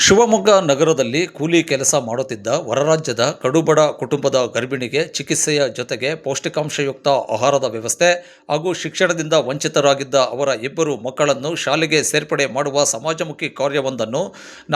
ಶಿವಮೊಗ್ಗ ನಗರದಲ್ಲಿ ಕೂಲಿ ಕೆಲಸ ಮಾಡುತ್ತಿದ್ದ ಹೊರರಾಜ್ಯದ ಕಡುಬಡ ಕುಟುಂಬದ ಗರ್ಭಿಣಿಗೆ ಚಿಕಿತ್ಸೆಯ ಜೊತೆಗೆ ಪೌಷ್ಟಿಕಾಂಶಯುಕ್ತ ಆಹಾರದ ವ್ಯವಸ್ಥೆ ಹಾಗೂ ಶಿಕ್ಷಣದಿಂದ ವಂಚಿತರಾಗಿದ್ದ ಅವರ ಇಬ್ಬರು ಮಕ್ಕಳನ್ನು ಶಾಲೆಗೆ ಸೇರ್ಪಡೆ ಮಾಡುವ ಸಮಾಜಮುಖಿ ಕಾರ್ಯವೊಂದನ್ನು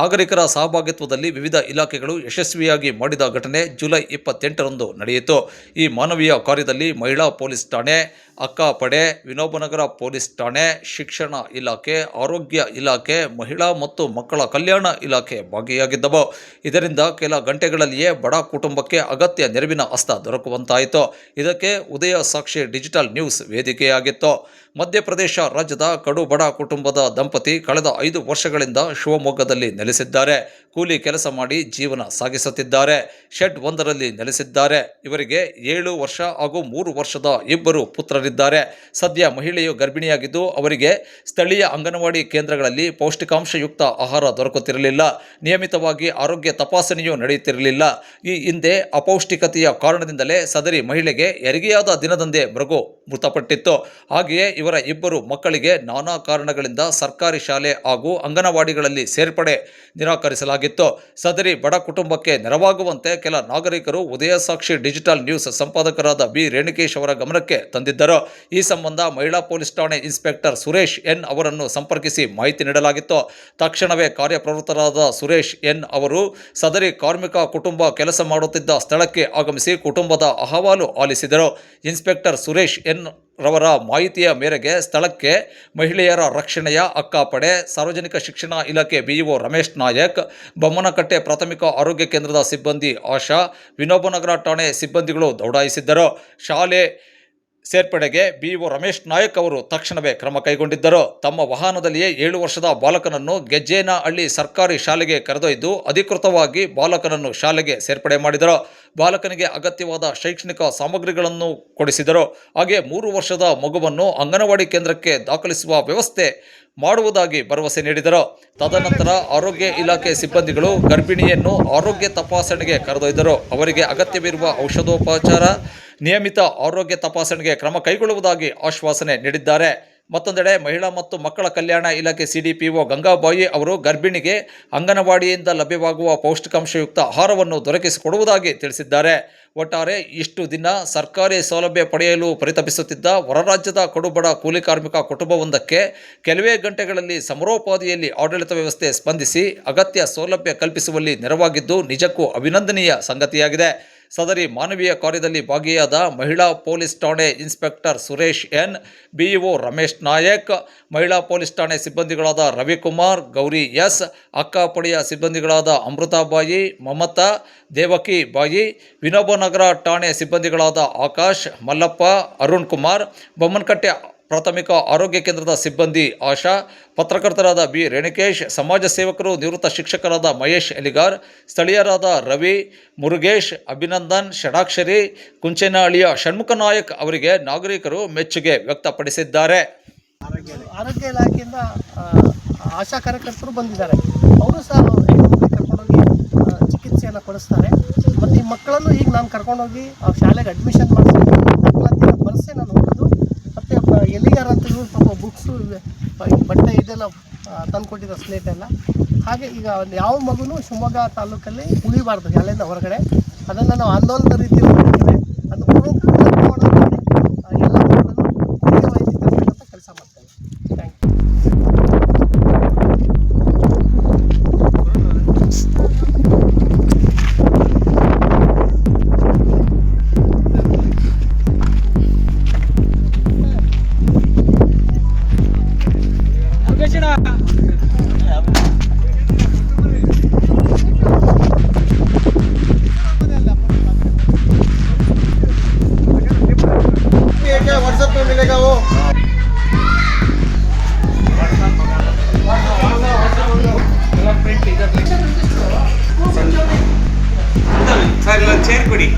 ನಾಗರಿಕರ ಸಹಭಾಗಿತ್ವದಲ್ಲಿ ವಿವಿಧ ಇಲಾಖೆಗಳು ಯಶಸ್ವಿಯಾಗಿ ಮಾಡಿದ ಘಟನೆ ಜುಲೈ 28ರಂದು ನಡೆಯಿತು. ಈ ಮಾನವೀಯ ಕಾರ್ಯದಲ್ಲಿ ಮಹಿಳಾ ಪೊಲೀಸ್ ಠಾಣೆ, ಅಕ್ಕಾಪಡೆ, ವಿನೋಬನಗರ ಪೊಲೀಸ್ ಠಾಣೆ, ಶಿಕ್ಷಣ ಇಲಾಖೆ, ಆರೋಗ್ಯ ಇಲಾಖೆ, ಮಹಿಳಾ ಮತ್ತು ಮಕ್ಕಳ ಕಲ್ಯಾಣ ಇಲಾಖೆ ಭಾಗಿಯಾಗಿದ್ದವು. ಇದರಿಂದ ಕೆಲ ಗಂಟೆಗಳಲ್ಲಿಯೇ ಬಡ ಕುಟುಂಬಕ್ಕೆ ಅಗತ್ಯ ನೆರವಿನ ಹಸ್ತ ದೊರಕುವಂತಾಯಿತು. ಇದಕ್ಕೆ ಉದಯ ಸಾಕ್ಷಿ ಡಿಜಿಟಲ್ ನ್ಯೂಸ್ ವೇದಿಕೆಯಾಗಿತ್ತು. ಮಧ್ಯಪ್ರದೇಶ ರಾಜ್ಯದ ಕಡು ಬಡ ಕುಟುಂಬದ ದಂಪತಿ ಕಳೆದ 5 ವರ್ಷಗಳಿಂದ ಶಿವಮೊಗ್ಗದಲ್ಲಿ ನೆಲೆಸಿದ್ದಾರೆ. ಕೂಲಿ ಕೆಲಸ ಮಾಡಿ ಜೀವನ ಸಾಗಿಸುತ್ತಿದ್ದಾರೆ. ಶೆಡ್ ಒಂದರಲ್ಲಿ ನೆಲೆಸಿದ್ದಾರೆ. ಇವರಿಗೆ 7 ವರ್ಷ ಹಾಗೂ 3 ವರ್ಷದ ಇಬ್ಬರು ಪುತ್ರರಿದ್ದಾರೆ. ಸದ್ಯ ಮಹಿಳೆಯು ಗರ್ಭಿಣಿಯಾಗಿದ್ದು ಅವರಿಗೆ ಸ್ಥಳೀಯ ಅಂಗನವಾಡಿ ಕೇಂದ್ರಗಳಲ್ಲಿ ಪೌಷ್ಟಿಕಾಂಶಯುಕ್ತ ಆಹಾರ ದೊರಕುತ್ತಿರಲಿಲ್ಲ. ನಿಯಮಿತವಾಗಿ ಆರೋಗ್ಯ ತಪಾಸಣೆಯೂ ನಡೆಯುತ್ತಿರಲಿಲ್ಲ. ಈ ಹಿಂದೆ ಅಪೌಷ್ಟಿಕತೆಯ ಕಾರಣದಿಂದಲೇ ಸದರಿ ಮಹಿಳೆಗೆ ಹೆರಿಗೆಯಾದ ದಿನದಂದೇ ಮಗು ಮೃತಪಟ್ಟಿತ್ತು. ಹಾಗೆಯೇ ಇವರ ಇಬ್ಬರು ಮಕ್ಕಳಿಗೆ ನಾನಾ ಕಾರಣಗಳಿಂದ ಸರ್ಕಾರಿ ಶಾಲೆ ಹಾಗೂ ಅಂಗನವಾಡಿಗಳಲ್ಲಿ ಸೇರ್ಪಡೆ ನಿರಾಕರಿಸಲಾಗಿತ್ತು. ಸದರಿ ಬಡ ಕುಟುಂಬಕ್ಕೆ ನೆರವಾಗುವಂತೆ ಕೆಲ ನಾಗರಿಕರು ಉದಯ ಸಾಕ್ಷಿ ಡಿಜಿಟಲ್ ನ್ಯೂಸ್ ಸಂಪಾದಕರಾದ ಬಿ ರೇಣುಕೇಶ್ ಅವರ ಗಮನಕ್ಕೆ ತಂದಿದ್ದರು. ಈ ಸಂಬಂಧ ಮಹಿಳಾ ಪೊಲೀಸ್ ಠಾಣೆ ಇನ್ಸ್ಪೆಕ್ಟರ್ ಸುರೇಶ್ ಎನ್ ಅವರನ್ನು ಸಂಪರ್ಕಿಸಿ ಮಾಹಿತಿ ನೀಡಲಾಗಿತ್ತು. ತಕ್ಷಣವೇ ಕಾರ್ಯಪ್ರವೃತ್ತರಾದ ಸುರೇಶ್ ಎನ್ ಅವರು ಸದರಿ ಕಾರ್ಮಿಕ ಕುಟುಂಬ ಕೆಲಸ ಮಾಡುತ್ತಿದ್ದ ಸ್ಥಳಕ್ಕೆ ಆಗಮಿಸಿ ಕುಟುಂಬದ ಅಹವಾಲು ಆಲಿಸಿದರು. ಇನ್ಸ್ಪೆಕ್ಟರ್ ಸುರೇಶ್ ಎನ್ ರವರ ಮಾಹಿತಿಯ ಮೇರೆಗೆ ಸ್ಥಳಕ್ಕೆ ಮಹಿಳೆಯರ ರಕ್ಷಣೆಯ ಅಕ್ಕಾಪಡೆ, ಸಾರ್ವಜನಿಕ ಶಿಕ್ಷಣ ಇಲಾಖೆ ಬಿಇಒ ರಮೇಶ್ ನಾಯಕ್, ಬೊಮ್ಮನಕಟ್ಟೆ ಪ್ರಾಥಮಿಕ ಆರೋಗ್ಯ ಕೇಂದ್ರದ ಸಿಬ್ಬಂದಿ ಆಶಾ, ವಿನೋಬನಗರ ಠಾಣೆ ಸಿಬ್ಬಂದಿಗಳು ದೌಡಾಯಿಸಿದ್ದರು. ಶಾಲೆ ಸೇರ್ಪಡೆಗೆ ಬಿಇಒ ರಮೇಶ್ ನಾಯಕ್ ಅವರು ತಕ್ಷಣವೇ ಕ್ರಮ ಕೈಗೊಂಡಿದ್ದರು. ತಮ್ಮ ವಾಹನದಲ್ಲಿಯೇ 7 ವರ್ಷದ ಬಾಲಕನನ್ನು ಗೆಜ್ಜೇನಹಳ್ಳಿ ಸರ್ಕಾರಿ ಶಾಲೆಗೆ ಕರೆದೊಯ್ದು ಅಧಿಕೃತವಾಗಿ ಬಾಲಕನನ್ನು ಶಾಲೆಗೆ ಸೇರ್ಪಡೆ ಮಾಡಿದರು. ಬಾಲಕನಿಗೆ ಅಗತ್ಯವಾದ ಶೈಕ್ಷಣಿಕ ಸಾಮಗ್ರಿಗಳನ್ನು ಕೊಡಿಸಿದರು. ಹಾಗೆ 3 ವರ್ಷದ ಮಗುವನ್ನು ಅಂಗನವಾಡಿ ಕೇಂದ್ರಕ್ಕೆ ದಾಖಲಿಸುವ ವ್ಯವಸ್ಥೆ ಮಾಡುವುದಾಗಿ ಭರವಸೆ ನೀಡಿದರು. ತದನಂತರ ಆರೋಗ್ಯ ಇಲಾಖೆ ಸಿಬ್ಬಂದಿಗಳು ಗರ್ಭಿಣಿಯನ್ನು ಆರೋಗ್ಯ ತಪಾಸಣೆಗೆ ಕರೆದೊಯ್ದರು. ಅವರಿಗೆ ಅಗತ್ಯವಿರುವ ಔಷಧೋಪಚಾರ, ನಿಯಮಿತ ಆರೋಗ್ಯ ತಪಾಸಣೆಗೆ ಕ್ರಮ ಕೈಗೊಳ್ಳುವುದಾಗಿ ಆಶ್ವಾಸನೆ ನೀಡಿದ್ದಾರೆ. ಮತ್ತೊಂದೆಡೆ ಮಹಿಳಾ ಮತ್ತು ಮಕ್ಕಳ ಕಲ್ಯಾಣ ಇಲಾಖೆ ಸಿಡಿಪಿಒ ಗಂಗಾಬಾಯಿ ಅವರು ಗರ್ಭಿಣಿಗೆ ಅಂಗನವಾಡಿಯಿಂದ ಲಭ್ಯವಾಗುವ ಪೌಷ್ಟಿಕಾಂಶಯುಕ್ತ ಆಹಾರವನ್ನು ದೊರಕಿಸಿಕೊಡುವುದಾಗಿ ತಿಳಿಸಿದ್ದಾರೆ. ಒಟ್ಟಾರೆ ಇಷ್ಟು ದಿನ ಸರ್ಕಾರಿ ಸೌಲಭ್ಯ ಪಡೆಯಲು ಪರಿತಪಿಸುತ್ತಿದ್ದ ಹೊರರಾಜ್ಯದ ಕಡುಬಡ ಕೂಲಿ ಕಾರ್ಮಿಕ ಕುಟುಂಬವೊಂದಕ್ಕೆ ಕೆಲವೇ ಗಂಟೆಗಳಲ್ಲಿ ಸಮರೋಪಾದಿಯಲ್ಲಿ ಆಡಳಿತ ವ್ಯವಸ್ಥೆ ಸ್ಪಂದಿಸಿ ಅಗತ್ಯ ಸೌಲಭ್ಯ ಕಲ್ಪಿಸುವಲ್ಲಿ ನೆರವಾಗಿದ್ದು ನಿಜಕ್ಕೂ ಅಭಿನಂದನೀಯ ಸಂಗತಿಯಾಗಿದೆ. ಸದರಿ ಮಾನವೀಯ ಕಾರ್ಯದಲ್ಲಿ ಭಾಗಿಯಾದ ಮಹಿಳಾ ಪೊಲೀಸ್ ಠಾಣೆ inspector Suresh N, BEO Ramesh Nayak, ಮಹಿಳಾ ಪೊಲೀಸ್ ಠಾಣೆ ಸಿಬ್ಬಂದಿಗಳಾದ ರವಿಕುಮಾರ್, ಗೌರಿ ಎಸ್, ಅಕ್ಕಾಪಡೆಯ ಸಿಬ್ಬಂದಿಗಳಾದ ಅಮೃತಾಬಾಯಿ, ಮಮತಾ, ದೇವಕಿ ಬಾಯಿ, ವಿನೋಬನಗರ ಠಾಣೆ ಸಿಬ್ಬಂದಿಗಳಾದ ಆಕಾಶ್, ಮಲ್ಲಪ್ಪ, ಅರುಣ್ ಕುಮಾರ್, ಬೊಮ್ಮನಕಟ್ಟೆ ಪ್ರಾಥಮಿಕ ಆರೋಗ್ಯ ಕೇಂದ್ರದ ಸಿಬ್ಬಂದಿ ಆಶಾ, ಪತ್ರಕರ್ತರಾದ ಬಿ ರೇಣುಕೇಶ್, ಸಮಾಜ ಸೇವಕರು ನಿವೃತ್ತ ಶಿಕ್ಷಕರಾದ ಮಹೇಶ್ ಎಲಿಗಾರ್, ಸ್ಥಳೀಯರಾದ ರವಿ, ಮುರುಗೇಶ್, ಅಭಿನಂದನ್, ಷಡಾಕ್ಷರಿ, ಕುಂಚೇನಹಳ್ಳಿಯ ಷಣ್ಮುಖ ನಾಯಕ್ ಅವರಿಗೆ ನಾಗರಿಕರು ಮೆಚ್ಚುಗೆ ವ್ಯಕ್ತಪಡಿಸಿದ್ದಾರೆ. ಆರೋಗ್ಯ ಇಲಾಖೆಯಿಂದ ಆಶಾ ಕಾರ್ಯಕರ್ತರು ಬಂದಿದ್ದಾರೆ. ಅವರು ಸಹ ಕರ್ಕೊಂಡೋಗಿ ಚಿಕಿತ್ಸೆಯನ್ನು ಕೊಡಿಸ್ತಾರೆ. ಮತ್ತು ಈ ಮಕ್ಕಳನ್ನು ಈಗ ನಾನು ಕರ್ಕೊಂಡೋಗಿ ಶಾಲೆಗೆ ಅಡ್ಮಿಷನ್ ಮಾಡಿಸಿ ದಾಖಲಾತಿನ ಬರೆಸಿ ನಾನು ಹೋಗೋದು. ಮತ್ತು ಎಲ್ಲಿಗಾರ ಅಂತ ಪಾಪ ಬುಕ್ಸು, ಬಟ್ಟೆ ಇದೆಲ್ಲ ತಂದು ಕೊಟ್ಟಿದ್ದ ಸ್ಲೇಟ್ ಎಲ್ಲ. ಹಾಗೆ ಈಗ ಯಾವ ಮಗುನೂ ಶಿವಮೊಗ್ಗ ತಾಲೂಕಲ್ಲಿ ಉಳಿಬಾರ್ದು ಶಾಲೆಯಿಂದ ಹೊರಗಡೆ. ಅದನ್ನು ನಾವು ಆಂದೋಲನದ ರೀತಿಯಲ್ಲಿ ಮಾಡಿದ್ದೇವೆ. ಅದು ಮಾಡೋದಕ್ಕೆ ಎಲ್ಲ ಮಕ್ಕಳನ್ನು ಮುಖ್ಯವಾಗಿ ತರಬೇಕಂತ ಕೆಲಸ ಮಾಡ್ತೇವೆ. ಥ್ಯಾಂಕ್ व्हाट्सएप पे मिलेगा वो। सर चेयर कोड़ी